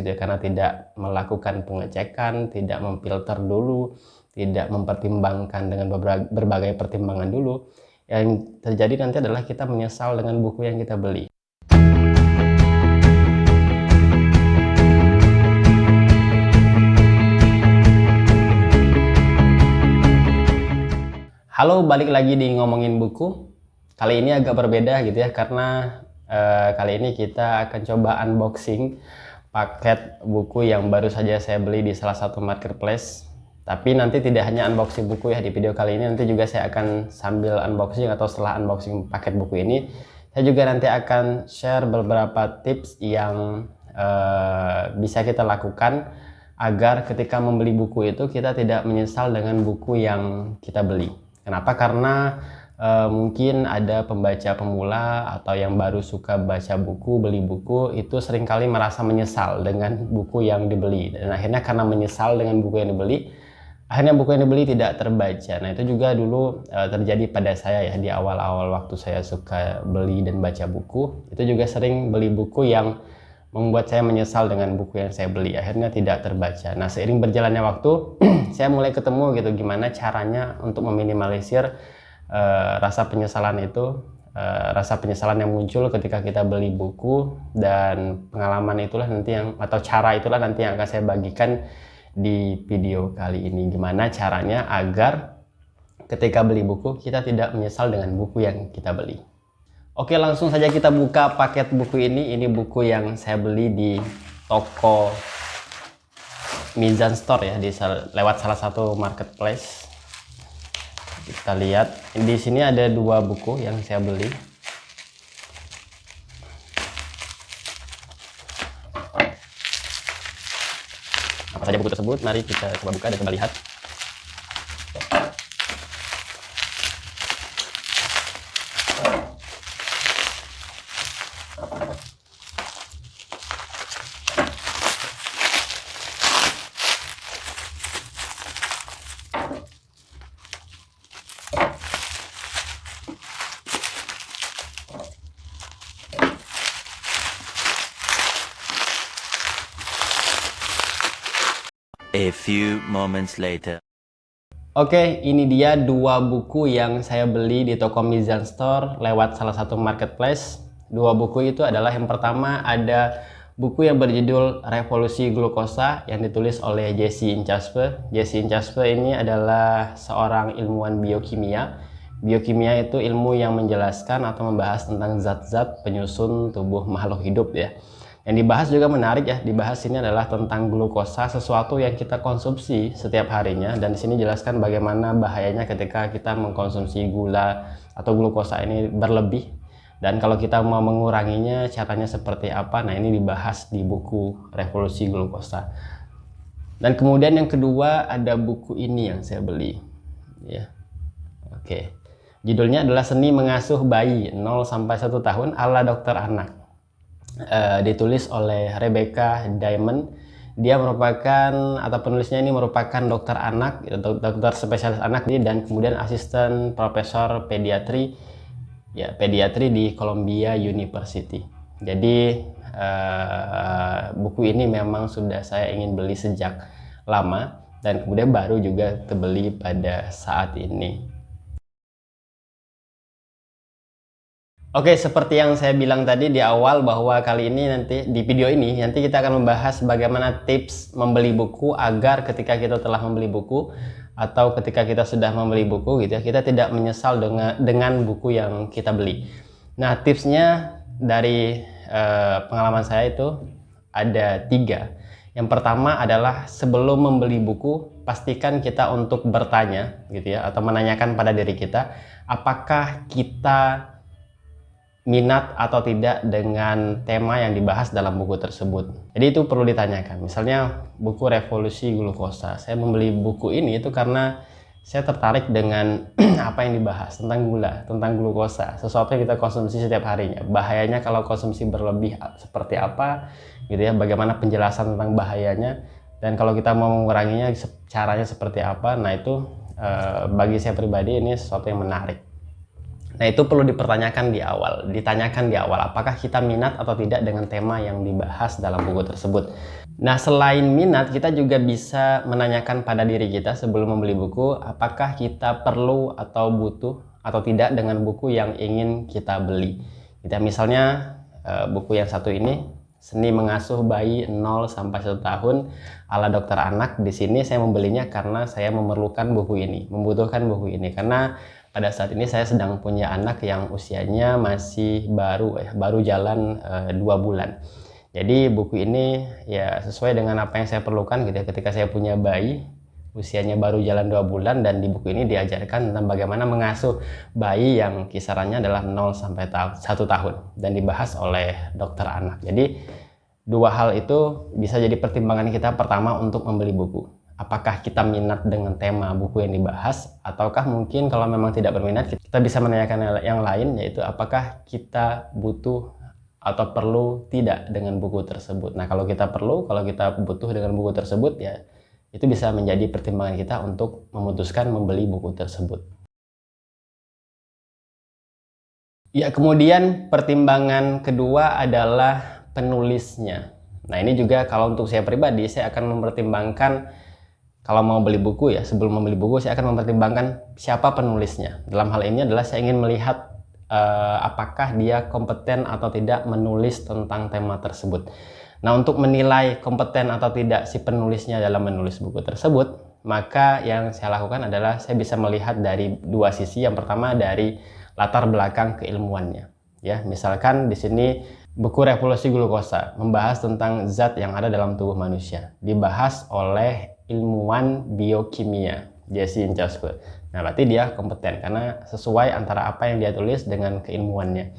gitu ya, karena tidak melakukan pengecekan, tidak memfilter dulu, tidak mempertimbangkan dengan berbagai pertimbangan dulu. Yang terjadi nanti adalah kita menyesal dengan buku yang kita beli. Halo, balik lagi di Ngomongin Buku. Kali ini agak berbeda gitu ya, karena kali ini kita akan coba unboxing paket buku yang baru saja saya beli di salah satu marketplace. Tapi nanti tidak hanya unboxing buku ya, di video kali ini nanti juga saya akan sambil unboxing atau setelah unboxing paket buku ini, saya juga nanti akan share beberapa tips yang bisa kita lakukan agar ketika membeli buku itu kita tidak menyesal dengan buku yang kita beli. Kenapa? Karena mungkin ada pembaca pemula atau yang baru suka baca buku, beli buku, itu seringkali merasa menyesal dengan buku yang dibeli. Dan akhirnya karena menyesal dengan buku yang dibeli, akhirnya buku yang dibeli tidak terbaca. Nah, itu juga dulu terjadi pada saya ya, di awal-awal waktu saya suka beli dan baca buku. Itu juga sering beli buku yang membuat saya menyesal dengan buku yang saya beli, akhirnya tidak terbaca. Nah, seiring berjalannya waktu, saya mulai ketemu gitu gimana caranya untuk meminimalisir rasa penyesalan itu, rasa penyesalan yang muncul ketika kita beli buku, dan pengalaman itulah nanti yang, atau cara itulah nanti yang akan saya bagikan di video kali ini. Gimana caranya agar ketika beli buku kita tidak menyesal dengan buku yang kita beli. Oke, langsung saja kita buka paket buku ini. Ini buku yang saya beli di toko Mizan Store ya, lewat salah satu marketplace. Kita lihat di sini ada dua buku yang saya beli. Apa saja buku tersebut? Mari kita coba buka dan coba lihat. A few moments later. Oke, ini dia dua buku yang saya beli di toko Mizan Store lewat salah satu marketplace. Dua buku itu adalah, yang pertama ada buku yang berjudul Revolusi Glukosa yang ditulis oleh Jesse Inchaspe. Jesse Inchaspe ini adalah seorang ilmuwan biokimia. Biokimia itu ilmu yang menjelaskan atau membahas tentang zat-zat penyusun tubuh makhluk hidup ya. Yang dibahas juga menarik ya, dibahas ini adalah tentang glukosa, sesuatu yang kita konsumsi setiap harinya, dan di sini jelaskan bagaimana bahayanya ketika kita mengkonsumsi gula atau glukosa ini berlebih, dan kalau kita mau menguranginya caranya seperti apa. Nah, ini dibahas di buku Revolusi Glukosa. Dan kemudian yang kedua ada buku ini yang saya beli ya. Oke. Judulnya adalah Seni Mengasuh Bayi 0 sampai 1 tahun ala dokter anak. Ditulis oleh Rebecca Diamond. Dia merupakan, atau penulisnya ini merupakan dokter anak, dokter spesialis anak, dan kemudian asisten profesor pediatri ya, pediatri di Columbia University. Jadi buku ini memang sudah saya ingin beli sejak lama, dan kemudian baru juga terbeli pada saat ini. Oke, seperti yang saya bilang tadi di awal, bahwa kali ini nanti di video ini nanti kita akan membahas bagaimana tips membeli buku agar ketika kita telah membeli buku atau ketika kita sudah membeli buku gitu ya, kita tidak menyesal dengan buku yang kita beli. Nah, tipsnya dari pengalaman saya itu ada 3. Yang pertama adalah sebelum membeli buku, pastikan kita untuk bertanya gitu ya, atau menanyakan pada diri kita apakah kita minat atau tidak dengan tema yang dibahas dalam buku tersebut. Jadi itu perlu ditanyakan. Misalnya buku Revolusi Glukosa, saya membeli buku ini itu karena saya tertarik dengan apa yang dibahas tentang gula, tentang glukosa, sesuatu yang kita konsumsi setiap harinya. Bahayanya kalau konsumsi berlebih seperti apa gitu ya, bagaimana penjelasan tentang bahayanya, dan kalau kita mau menguranginya caranya seperti apa. Nah, itu bagi saya pribadi ini sesuatu yang menarik. Nah, itu perlu ditanyakan di awal apakah kita minat atau tidak dengan tema yang dibahas dalam buku tersebut. Nah, selain minat, kita juga bisa menanyakan pada diri kita sebelum membeli buku, apakah kita perlu atau butuh atau tidak dengan buku yang ingin kita beli. Kita misalnya buku yang satu ini, Seni Mengasuh Bayi 0 sampai 1 tahun ala Dokter Anak. Di sini saya membelinya karena saya memerlukan buku ini, membutuhkan buku ini karena pada saat ini saya sedang punya anak yang usianya masih baru jalan 2 bulan. Jadi buku ini ya sesuai dengan apa yang saya perlukan gitu ya, ketika saya punya bayi usianya baru jalan 2 bulan, dan di buku ini diajarkan tentang bagaimana mengasuh bayi yang kisarannya adalah 0 sampai 1 tahun dan dibahas oleh dokter anak. Jadi dua hal itu bisa jadi pertimbangan kita pertama untuk membeli buku. Apakah kita minat dengan tema buku yang dibahas, ataukah mungkin kalau memang tidak berminat kita bisa menanyakan yang lain, yaitu apakah kita butuh atau perlu tidak dengan buku tersebut. Nah, kalau kita butuh dengan buku tersebut, ya itu bisa menjadi pertimbangan kita untuk memutuskan membeli buku tersebut. Ya, kemudian pertimbangan kedua adalah penulisnya. Nah, ini juga kalau untuk saya pribadi, saya akan mempertimbangkan kalau mau beli buku ya, sebelum membeli buku saya akan mempertimbangkan siapa penulisnya. Dalam hal ini adalah saya ingin melihat apakah dia kompeten atau tidak menulis tentang tema tersebut. Nah, untuk menilai kompeten atau tidak si penulisnya dalam menulis buku tersebut, maka yang saya lakukan adalah saya bisa melihat dari dua sisi. Yang pertama dari latar belakang keilmuannya. Ya, misalkan di sini buku Revolusi Glukosa membahas tentang zat yang ada dalam tubuh manusia, dibahas oleh ilmuwan biokimia Jesse Inchauspé. Nah, berarti dia kompeten karena sesuai antara apa yang dia tulis dengan keilmuannya.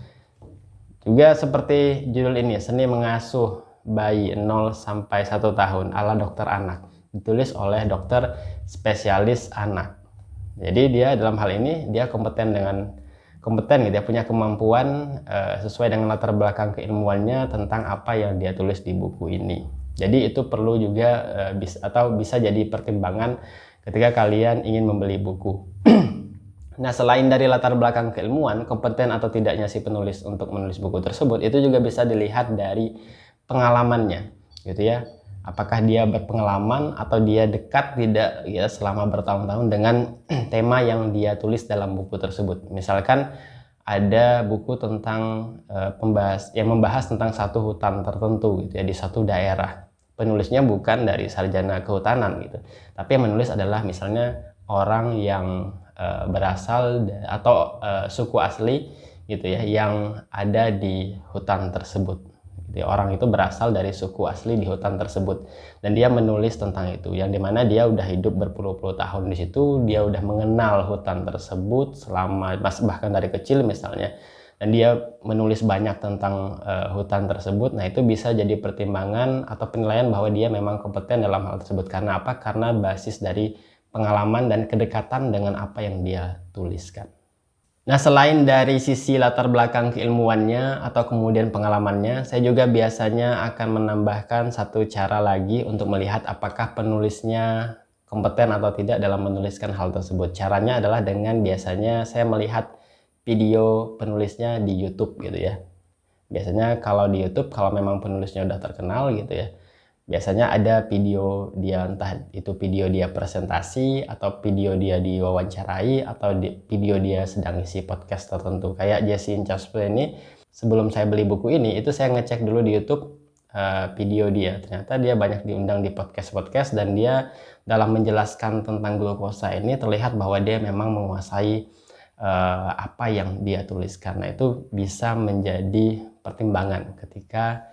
Juga seperti judul ini, Seni Mengasuh Bayi 0 sampai 1 tahun ala Dokter Anak, ditulis oleh dokter spesialis anak. Jadi dia dalam hal ini dia kompeten gitu ya, punya kemampuan sesuai dengan latar belakang keilmuannya tentang apa yang dia tulis di buku ini. Jadi itu perlu juga bisa jadi pertimbangan ketika kalian ingin membeli buku. Nah, selain dari latar belakang keilmuan, kompeten atau tidaknya si penulis untuk menulis buku tersebut, itu juga bisa dilihat dari pengalamannya, gitu ya. Apakah dia berpengalaman atau dia dekat tidak ya selama bertahun-tahun dengan tema yang dia tulis dalam buku tersebut. Misalkan ada buku tentang yang membahas tentang satu hutan tertentu gitu ya, di satu daerah. Penulisnya bukan dari sarjana kehutanan gitu, tapi yang menulis adalah misalnya orang yang berasal atau suku asli gitu ya, yang ada di hutan tersebut. Jadi orang itu berasal dari suku asli di hutan tersebut, dan dia menulis tentang itu, yang dimana dia udah hidup berpuluh-puluh tahun di situ, dia udah mengenal hutan tersebut selama bahkan dari kecil misalnya, dan dia menulis banyak tentang hutan tersebut. Nah, itu bisa jadi pertimbangan atau penilaian bahwa dia memang kompeten dalam hal tersebut. Karena apa? Karena basis dari pengalaman dan kedekatan dengan apa yang dia tuliskan. Nah, selain dari sisi latar belakang keilmuannya atau kemudian pengalamannya, saya juga biasanya akan menambahkan satu cara lagi untuk melihat apakah penulisnya kompeten atau tidak dalam menuliskan hal tersebut. Caranya adalah dengan biasanya saya melihat video penulisnya di YouTube gitu ya. Biasanya kalau di YouTube, kalau memang penulisnya udah terkenal gitu ya, biasanya ada video dia, entah itu video dia presentasi atau video dia diwawancarai atau video dia sedang isi podcast tertentu. Kayak Jesse Inchauspé ini, sebelum saya beli buku ini, itu saya ngecek dulu di YouTube video dia. Ternyata dia banyak diundang di podcast-podcast, dan dia dalam menjelaskan tentang glukosa ini terlihat bahwa dia memang menguasai apa yang dia tuliskan. Nah, itu bisa menjadi pertimbangan ketika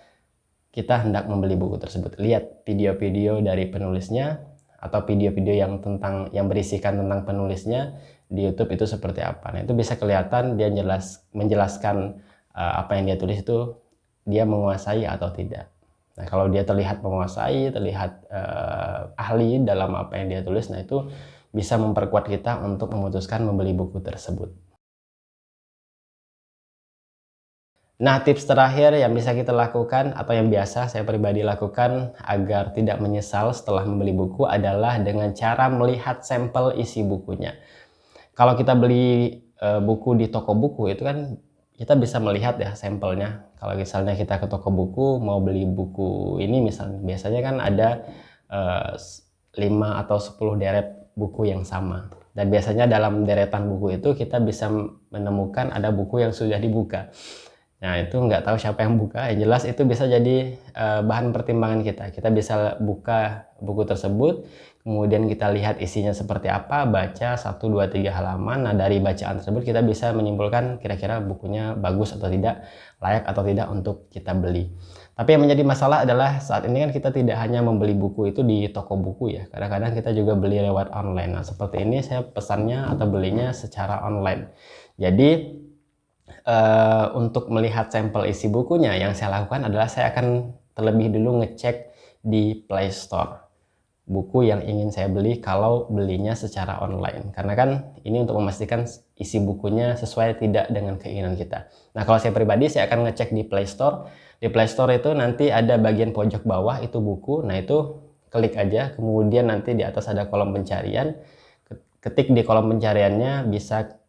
kita hendak membeli buku tersebut. Lihat video-video dari penulisnya atau video-video yang berisikan tentang penulisnya di YouTube itu seperti apa. Nah, itu bisa kelihatan dia menjelaskan apa yang dia tulis itu dia menguasai atau tidak. Nah, kalau dia terlihat menguasai, terlihat ahli dalam apa yang dia tulis, nah itu bisa memperkuat kita untuk memutuskan membeli buku tersebut. Nah, tips terakhir yang bisa kita lakukan atau yang biasa saya pribadi lakukan agar tidak menyesal setelah membeli buku adalah dengan cara melihat sampel isi bukunya. Kalau kita beli buku di toko buku itu kan kita bisa melihat ya sampelnya. Kalau misalnya kita ke toko buku mau beli buku ini misalnya, biasanya kan ada 5 atau 10 deret buku yang sama. Dan biasanya dalam deretan buku itu kita bisa menemukan ada buku yang sudah dibuka. Nah, itu nggak tahu siapa yang buka. Yang jelas itu bisa jadi bahan pertimbangan kita. Kita bisa buka buku tersebut, kemudian kita lihat isinya seperti apa, baca 1, 2, 3 halaman. Nah, dari bacaan tersebut kita bisa menyimpulkan kira-kira bukunya bagus atau tidak, layak atau tidak untuk kita beli. Tapi yang menjadi masalah adalah saat ini kan kita tidak hanya membeli buku itu di toko buku ya. Kadang-kadang kita juga beli lewat online. Nah, seperti ini saya pesannya atau belinya secara online. Jadi untuk melihat sampel isi bukunya, yang saya lakukan adalah saya akan terlebih dulu ngecek di Play Store buku yang ingin saya beli kalau belinya secara online, karena kan ini untuk memastikan isi bukunya sesuai tidak dengan keinginan kita. Nah, kalau saya pribadi saya akan ngecek di Play Store. Di Play Store itu nanti ada bagian pojok bawah itu buku. Nah, itu klik aja, kemudian nanti di atas ada kolom pencarian. Ketik di kolom pencariannya, bisa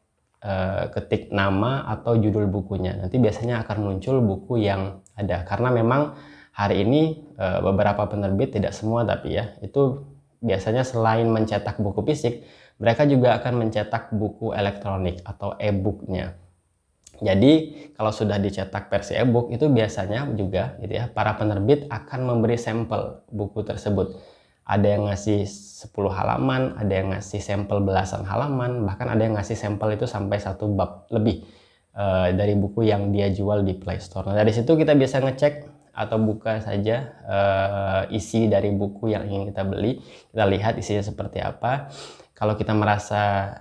ketik nama atau judul bukunya. Nanti biasanya akan muncul buku yang ada, karena memang hari ini beberapa penerbit, tidak semua tapi ya, itu biasanya selain mencetak buku fisik, mereka juga akan mencetak buku elektronik atau e-booknya. Jadi kalau sudah dicetak versi e-book itu biasanya juga gitu ya, para penerbit akan memberi sampel buku tersebut. Ada yang ngasih 10 halaman, ada yang ngasih sampel belasan halaman, bahkan ada yang ngasih sampel itu sampai 1 bab lebih dari buku yang dia jual di Play Store. Nah, dari situ kita bisa ngecek atau buka saja isi dari buku yang ingin kita beli. Kita lihat isinya seperti apa. Kalau kita merasa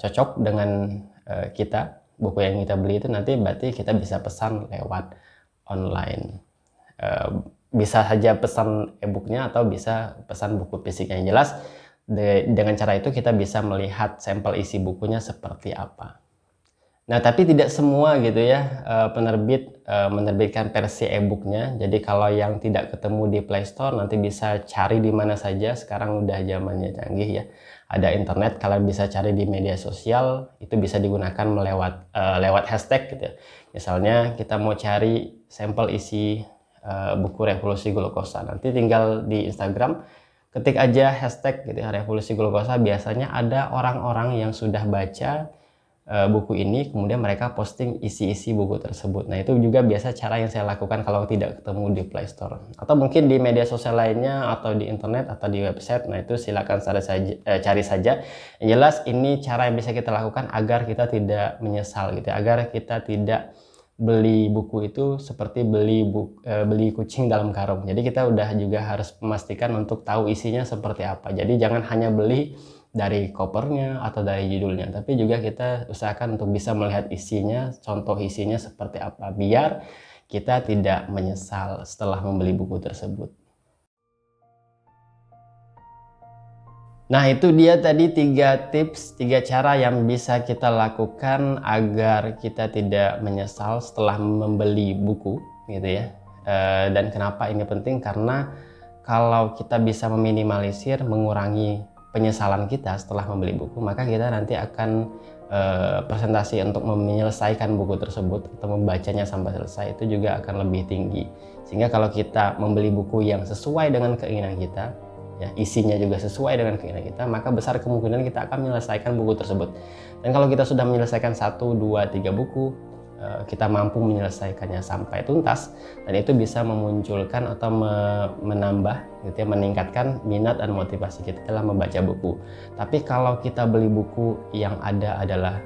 cocok dengan kita, buku yang kita beli itu, nanti berarti kita bisa pesan lewat online. Bisa saja pesan e-booknya atau bisa pesan buku fisiknya. Yang jelas dengan cara itu kita bisa melihat sampel isi bukunya seperti apa. Nah, tapi tidak semua gitu ya penerbit menerbitkan versi e-booknya. Jadi kalau yang tidak ketemu di Play Store, nanti bisa cari di mana saja. Sekarang udah zamannya canggih ya. Ada internet, kalian bisa cari di media sosial, itu bisa digunakan lewat hashtag gitu ya. Misalnya kita mau cari sampel isi buku Revolusi Glukosa, nanti tinggal di Instagram ketik aja hashtag gitu ya, Revolusi Glukosa. Biasanya ada orang-orang yang sudah baca buku ini, kemudian mereka posting isi-isi buku tersebut. Nah, itu juga biasa cara yang saya lakukan kalau tidak ketemu di Play Store, atau mungkin di media sosial lainnya, atau di internet, atau di website. Nah, itu silakan cari saja. Yang jelas ini cara yang bisa kita lakukan agar kita tidak menyesal gitu ya, agar kita tidak beli buku itu seperti beli kucing dalam karung. Jadi kita udah juga harus memastikan untuk tahu isinya seperti apa. Jadi jangan hanya beli dari covernya atau dari judulnya, tapi juga kita usahakan untuk bisa melihat isinya, contoh isinya seperti apa, biar kita tidak menyesal setelah membeli buku tersebut. Nah, itu dia tadi 3 tips, 3 cara yang bisa kita lakukan agar kita tidak menyesal setelah membeli buku gitu ya. Dan kenapa ini penting? Karena kalau kita bisa meminimalisir, mengurangi penyesalan kita setelah membeli buku, maka kita nanti akan presentasi untuk menyelesaikan buku tersebut atau membacanya sampai selesai itu juga akan lebih tinggi. Sehingga kalau kita membeli buku yang sesuai dengan keinginan kita, ya, isinya juga sesuai dengan keinginan kita, maka besar kemungkinan kita akan menyelesaikan buku tersebut. Dan kalau kita sudah menyelesaikan 1, 2, 3 buku, kita mampu menyelesaikannya sampai tuntas, dan itu bisa memunculkan atau menambah gitu ya, meningkatkan minat dan motivasi kita dalam membaca buku. Tapi kalau kita beli buku yang ada adalah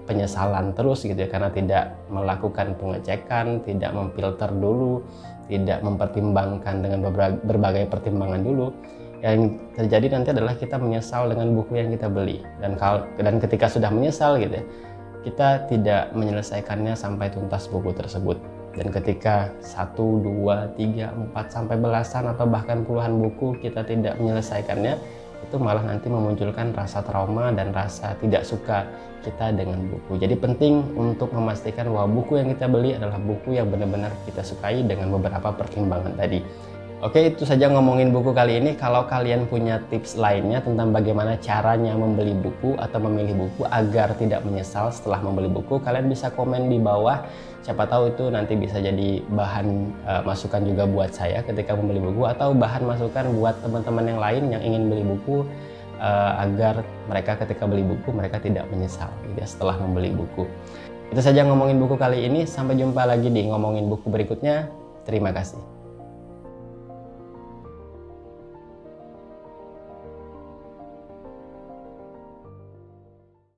penyesalan terus gitu ya, karena tidak melakukan pengecekan, tidak memfilter dulu, tidak mempertimbangkan dengan berbagai pertimbangan dulu, yang terjadi nanti adalah kita menyesal dengan buku yang kita beli. Dan ketika sudah menyesal gitu ya, kita tidak menyelesaikannya sampai tuntas buku tersebut. Dan ketika 1, 2, 3, 4 sampai belasan atau bahkan puluhan buku kita tidak menyelesaikannya, itu malah nanti memunculkan rasa trauma dan rasa tidak suka kita dengan buku. Jadi penting untuk memastikan bahwa buku yang kita beli adalah buku yang benar-benar kita sukai dengan beberapa pertimbangan tadi. Oke, itu saja ngomongin buku kali ini. Kalau kalian punya tips lainnya tentang bagaimana caranya membeli buku atau memilih buku agar tidak menyesal setelah membeli buku, kalian bisa komen di bawah. Siapa tahu itu nanti bisa jadi bahan masukan juga buat saya ketika membeli buku, atau bahan masukan buat teman-teman yang lain yang ingin beli buku agar mereka ketika beli buku mereka tidak menyesal gitu ya, setelah membeli buku. Itu saja ngomongin buku kali ini. Sampai jumpa lagi di ngomongin buku berikutnya. Terima kasih.